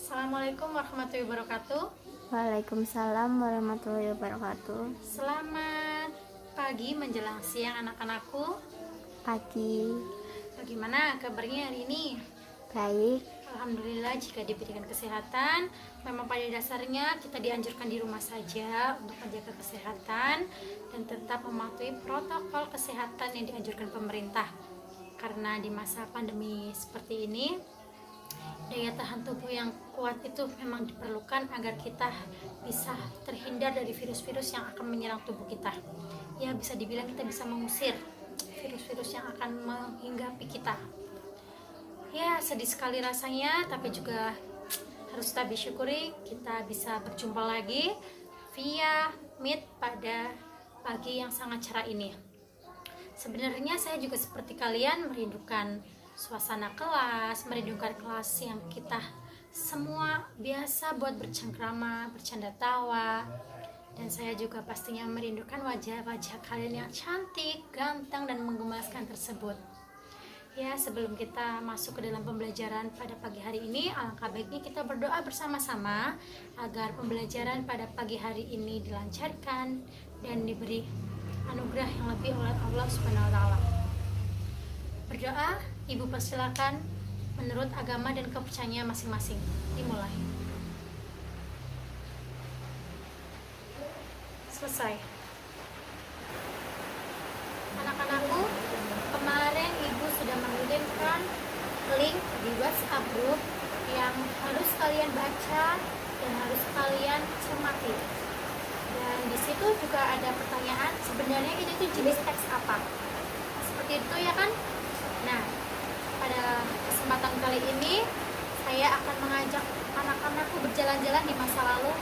Assalamualaikum warahmatullahi wabarakatuh. Waalaikumsalam warahmatullahi wabarakatuh. Selamat pagi menjelang siang anak-anakku. Pagi. Bagaimana kabarnya hari ini? Baik. Alhamdulillah jika diberikan kesehatan. Memang pada dasarnya kita dianjurkan di rumah saja untuk menjaga kesehatan dan tetap mematuhi protokol kesehatan yang dianjurkan pemerintah. Karena di masa pandemi seperti ini, daya tahan tubuh yang kuat itu memang diperlukan agar kita bisa terhindar dari virus-virus yang akan menyerang tubuh kita. Ya, bisa dibilang kita bisa mengusir virus-virus yang akan menghinggapi kita. Ya, sedih sekali rasanya, tapi juga harus kita bersyukuri kita bisa berjumpa lagi via Meet pada pagi yang sangat cerah ini. Sebenarnya saya juga seperti kalian merindukan suasana kelas, merindukan kelas yang kita semua biasa buat bercengkrama, bercanda tawa. Dan saya juga pastinya merindukan wajah-wajah kalian yang cantik, ganteng, dan menggemaskan tersebut. Ya, sebelum kita masuk ke dalam pembelajaran pada pagi hari ini, alangkah baiknya kita berdoa bersama-sama agar pembelajaran pada pagi hari ini dilancarkan dan diberi anugerah yang lebih oleh Allah Subhanahu wa taala. Berdoa, Ibu persilakan menurut agama dan kepercayaan masing-masing. Dimulai. Selesai. Anak-anakku, kemarin Ibu sudah mengirimkan link di WhatsApp group yang harus kalian baca dan harus kalian cermati. Dan di situ juga ada pertanyaan, sebenarnya ini tuh jenis teks apa? Seperti itu ya kan? Nah, pada kesempatan kali ini saya akan mengajak anak-anakku berjalan-jalan di masa lalu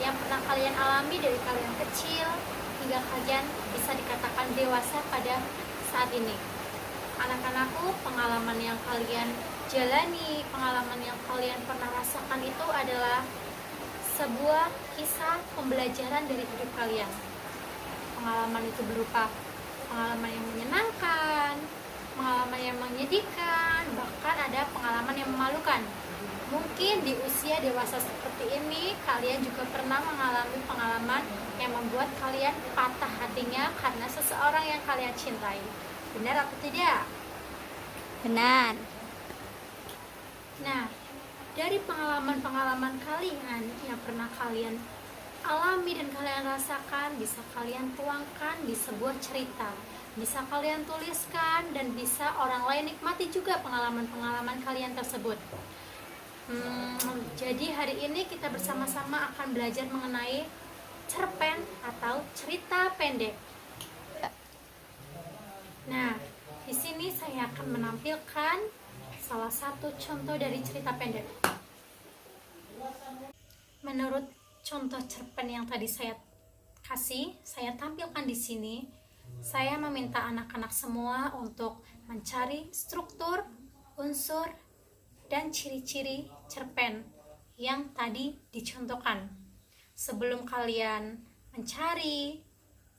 yang pernah kalian alami dari kalian kecil hingga kalian bisa dikatakan dewasa pada saat ini. Anak-anakku, pengalaman yang kalian jalani, pengalaman yang kalian pernah rasakan itu adalah sebuah kisah pembelajaran dari hidup kalian. Pengalaman itu berupa pengalaman yang menyenangkan, pengalaman yang menyedihkan, bahkan ada pengalaman yang memalukan. Mungkin di usia dewasa seperti ini kalian juga pernah mengalami pengalaman yang membuat kalian patah hatinya karena seseorang yang kalian cintai. Benar atau tidak? Benar. Nah, dari pengalaman-pengalaman kalian yang pernah kalian alami dan kalian rasakan, bisa kalian tuangkan di sebuah cerita, bisa kalian tuliskan, dan bisa orang lain nikmati juga pengalaman-pengalaman kalian tersebut. Jadi hari ini kita bersama-sama akan belajar mengenai cerpen atau cerita pendek. Nah, di sini saya akan menampilkan salah satu contoh dari cerita pendek. Menurut contoh cerpen yang tadi saya kasih, saya tampilkan di sini. Saya meminta anak-anak semua untuk mencari struktur, unsur, dan ciri-ciri cerpen yang tadi dicontohkan. Sebelum kalian mencari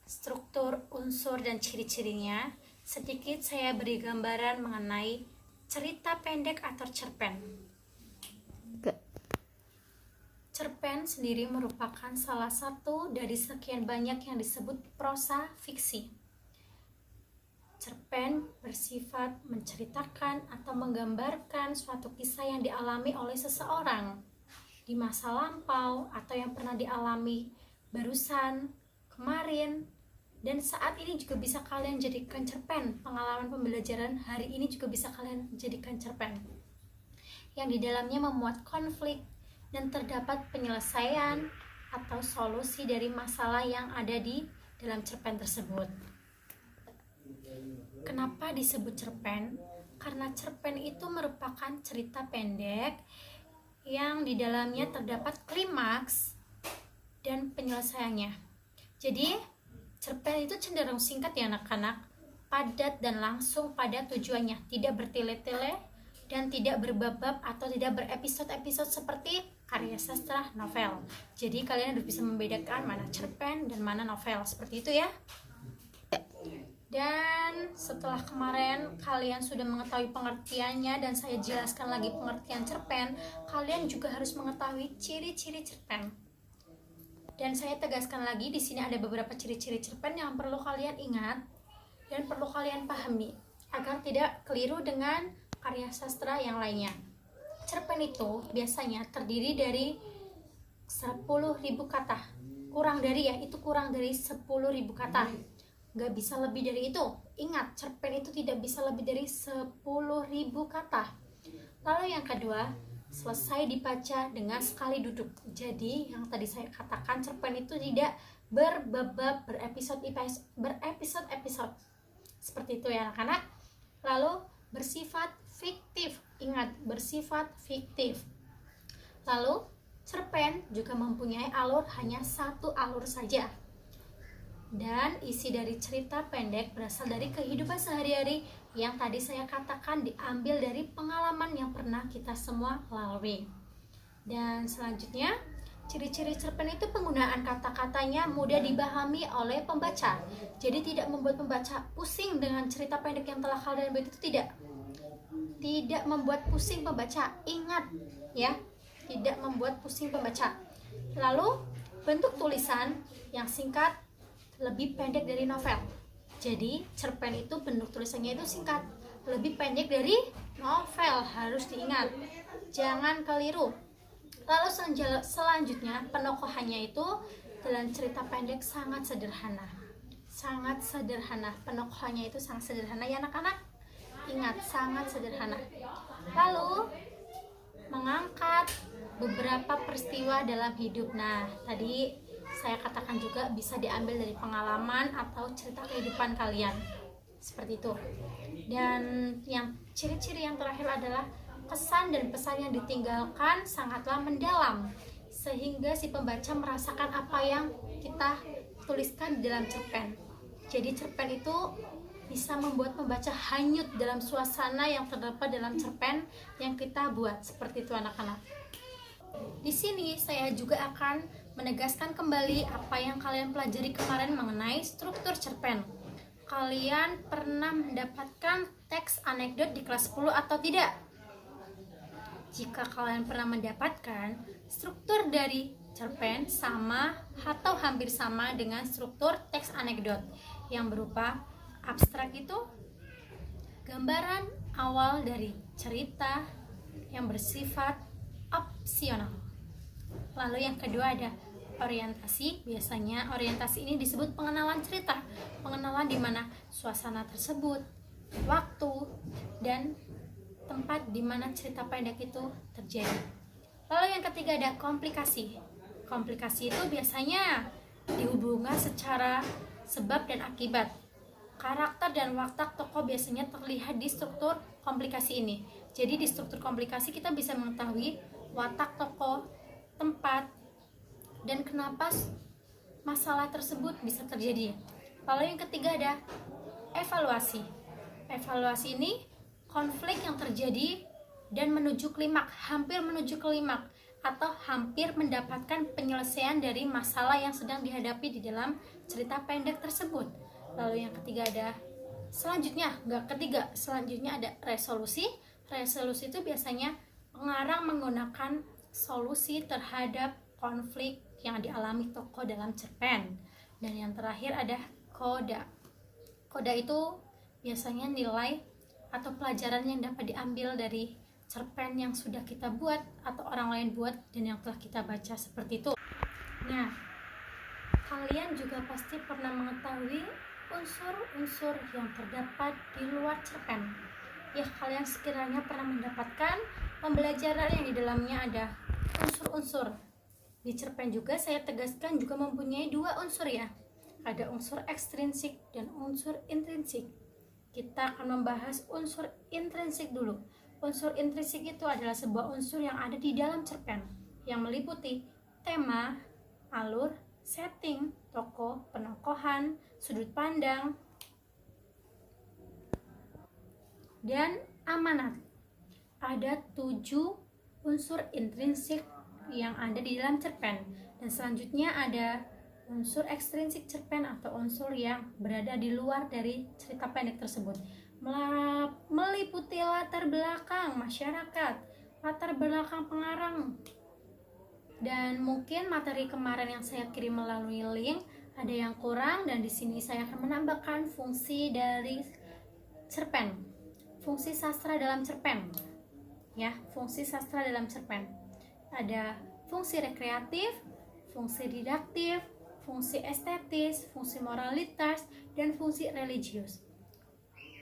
struktur, unsur, dan ciri-cirinya, sedikit saya beri gambaran mengenai cerita pendek atau cerpen. Cerpen sendiri merupakan salah satu dari sekian banyak yang disebut prosa fiksi. Cerpen bersifat menceritakan atau menggambarkan suatu kisah yang dialami oleh seseorang di masa lampau atau yang pernah dialami barusan, kemarin, dan saat ini juga bisa kalian jadikan cerpen. Pengalaman pembelajaran hari ini juga bisa kalian jadikan cerpen yang di dalamnya memuat konflik dan terdapat penyelesaian atau solusi dari masalah yang ada di dalam cerpen tersebut. Kenapa disebut cerpen? Karena cerpen itu merupakan cerita pendek yang di dalamnya terdapat klimaks dan penyelesaiannya. Jadi, cerpen itu cenderung singkat ya anak-anak, padat dan langsung pada tujuannya, tidak bertele-tele dan tidak berbab-bab atau tidak berepisode-episode seperti karya sastra novel. Jadi kalian harus bisa membedakan mana cerpen dan mana novel, seperti itu ya. Dan setelah kemarin kalian sudah mengetahui pengertiannya dan saya jelaskan lagi pengertian cerpen, kalian juga harus mengetahui ciri-ciri cerpen. Dan saya tegaskan lagi, di sini ada beberapa ciri-ciri cerpen yang perlu kalian ingat dan perlu kalian pahami agar tidak keliru dengan karya sastra yang lainnya. Cerpen itu biasanya terdiri dari 10.000 kata. Kurang dari 10.000 kata. Gak bisa lebih dari itu. Ingat, cerpen itu tidak bisa lebih dari 10.000 kata. Lalu yang kedua, selesai dibaca dengan sekali duduk. Jadi yang tadi saya katakan, cerpen itu tidak berbab, berepisode-episode. Seperti itu ya anak-anak. Lalu bersifat fiktif. Ingat, bersifat fiktif. Lalu cerpen juga mempunyai alur hanya satu alur saja. Dan isi dari cerita pendek berasal dari kehidupan sehari-hari yang tadi saya katakan diambil dari pengalaman yang pernah kita semua lalui. Dan selanjutnya, ciri-ciri cerpen itu penggunaan kata-katanya mudah dipahami oleh pembaca. Jadi tidak membuat pembaca pusing dengan cerita pendek yang telah kalian buat itu, tidak. Tidak membuat pusing pembaca. Ingat ya, tidak membuat pusing pembaca. Lalu bentuk tulisan yang singkat, lebih pendek dari novel. Jadi cerpen itu bentuk tulisannya itu singkat, lebih pendek dari novel, harus diingat, jangan keliru. Lalu selanjutnya, penokohannya itu dalam cerita pendek sangat sederhana. Penokohannya itu sangat sederhana ya anak-anak. Ingat, sangat sederhana. Lalu mengangkat beberapa peristiwa dalam hidup. Nah, tadi saya katakan juga bisa diambil dari pengalaman atau cerita kehidupan kalian. Seperti itu. Dan yang ciri-ciri yang terakhir adalah kesan dan pesan yang ditinggalkan sangatlah mendalam, sehingga si pembaca merasakan apa yang kita tuliskan di dalam cerpen. Jadi cerpen itu bisa membuat pembaca hanyut dalam suasana yang terdapat dalam cerpen yang kita buat. Seperti itu anak-anak. Di sini saya juga akan menegaskan kembali apa yang kalian pelajari kemarin mengenai struktur cerpen. Kalian pernah mendapatkan teks anekdot di kelas 10 atau tidak? Jika kalian pernah mendapatkan, struktur dari cerpen sama atau hampir sama dengan struktur teks anekdot yang berupa abstrak itu gambaran awal dari cerita yang bersifat opsional. Lalu yang kedua ada orientasi. Biasanya orientasi ini disebut pengenalan cerita. Pengenalan di mana suasana tersebut, waktu, dan tempat di mana cerita pendek itu terjadi. Lalu yang ketiga ada komplikasi. Komplikasi itu biasanya dihubungkan secara sebab dan akibat. Karakter dan watak tokoh biasanya terlihat di struktur komplikasi ini. Jadi di struktur komplikasi kita bisa mengetahui watak tokoh, tempat, dan kenapa masalah tersebut bisa terjadi. Lalu yang ketiga ada evaluasi. Evaluasi ini konflik yang terjadi dan menuju klimaks, hampir menuju klimaks, atau hampir mendapatkan penyelesaian dari masalah yang sedang dihadapi di dalam cerita pendek tersebut. Lalu yang ketiga ada selanjutnya ada resolusi. Resolusi itu biasanya pengarang menggunakan solusi terhadap konflik yang dialami tokoh dalam cerpen. Dan yang terakhir ada koda. Koda itu biasanya nilai atau pelajaran yang dapat diambil dari cerpen yang sudah kita buat atau orang lain buat dan yang telah kita baca, seperti itu. Nah, kalian juga pasti pernah mengetahui unsur-unsur yang terdapat di luar cerpen. Ya, kalian sekiranya pernah mendapatkan pembelajaran yang di dalamnya ada unsur-unsur. Di cerpen juga saya tegaskan juga mempunyai dua unsur ya. Ada unsur ekstrinsik dan unsur intrinsik. Kita akan membahas unsur intrinsik dulu. Unsur intrinsik itu adalah sebuah unsur yang ada di dalam cerpen yang meliputi tema, alur, setting, tokoh, penokohan, sudut pandang, dan amanat. Ada 7 unsur intrinsik yang ada di dalam cerpen. Dan selanjutnya ada unsur ekstrinsik cerpen atau unsur yang berada di luar dari cerita pendek tersebut, meliputi latar belakang masyarakat, latar belakang pengarang. Dan mungkin materi kemarin yang saya kirim melalui link ada yang kurang, dan di sini saya akan menambahkan fungsi dari cerpen, fungsi sastra dalam cerpen. Ya, fungsi sastra dalam cerpen. Ada fungsi rekreatif, fungsi didaktif, fungsi estetis, fungsi moralitas, dan fungsi religius.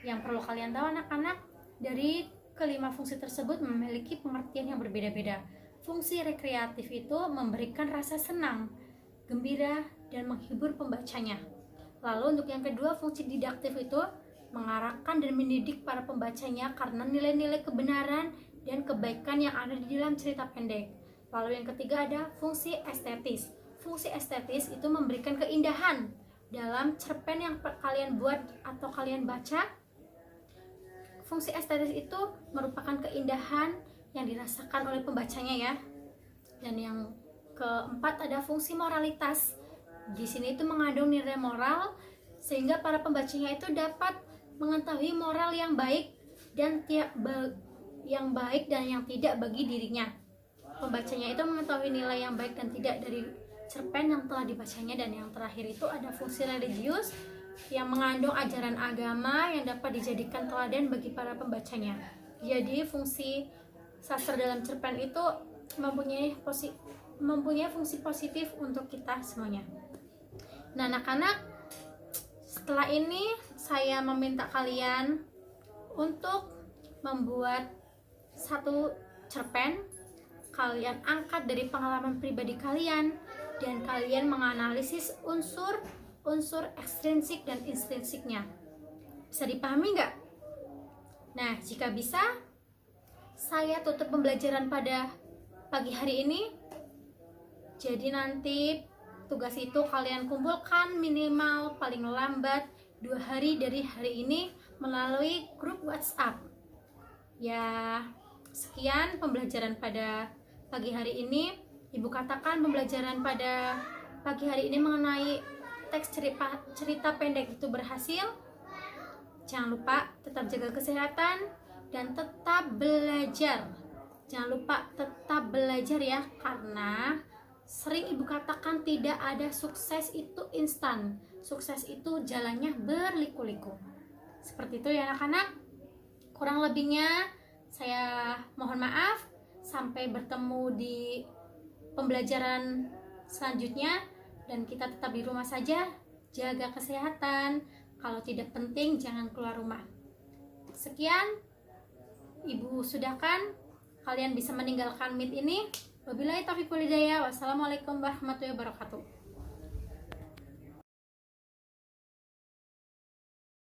Yang perlu kalian tahu anak-anak, dari kelima fungsi tersebut memiliki pengertian yang berbeda-beda. Fungsi rekreatif itu memberikan rasa senang, gembira, dan menghibur pembacanya. Lalu untuk yang kedua, fungsi didaktif itu mengarahkan dan mendidik para pembacanya karena nilai-nilai kebenaran dan kebaikan yang ada di dalam cerita pendek. Lalu yang ketiga ada fungsi estetis. Fungsi estetis itu memberikan keindahan dalam cerpen yang kalian buat atau kalian baca. Fungsi estetis itu merupakan keindahan yang dirasakan oleh pembacanya ya. Dan yang keempat ada fungsi moralitas. Di sini itu mengandung nilai moral sehingga para pembacanya itu dapat mengetahui moral yang baik dan yang tidak bagi dirinya. Pembacanya itu mengetahui nilai yang baik dan tidak dari cerpen yang telah dibacanya. Dan yang terakhir itu ada fungsi religius yang mengandung ajaran agama yang dapat dijadikan teladan bagi para pembacanya. Jadi fungsi sastra dalam cerpen itu mempunyai fungsi positif untuk kita semuanya. Nah anak-anak, setelah ini saya meminta kalian untuk membuat satu cerpen. Kalian angkat dari pengalaman pribadi kalian dan kalian menganalisis unsur ekstrinsik dan intrinsiknya. Bisa dipahami nggak? Nah, jika bisa, saya tutup pembelajaran pada pagi hari ini. Jadi nanti tugas itu kalian kumpulkan minimal paling lambat 2 hari dari hari ini melalui grup WhatsApp. Ya, sekian pembelajaran pada pagi hari ini. Ibu katakan pembelajaran pada pagi hari ini mengenai teks cerita pendek itu berhasil. Jangan lupa tetap jaga kesehatan dan tetap belajar. Jangan lupa tetap belajar ya, karena sering ibu katakan tidak ada sukses itu instan. Sukses itu jalannya berliku-liku. Seperti itu ya anak-anak. Kurang lebihnya saya mohon maaf. Sampai bertemu di pembelajaran selanjutnya, dan kita tetap di rumah saja, jaga kesehatan. Kalau tidak penting jangan keluar rumah. Sekian, Ibu sudahkan, kalian bisa meninggalkan Meet ini. Wabillahi taufiq wal hidayah. Wassalamualaikum warahmatullahi wabarakatuh.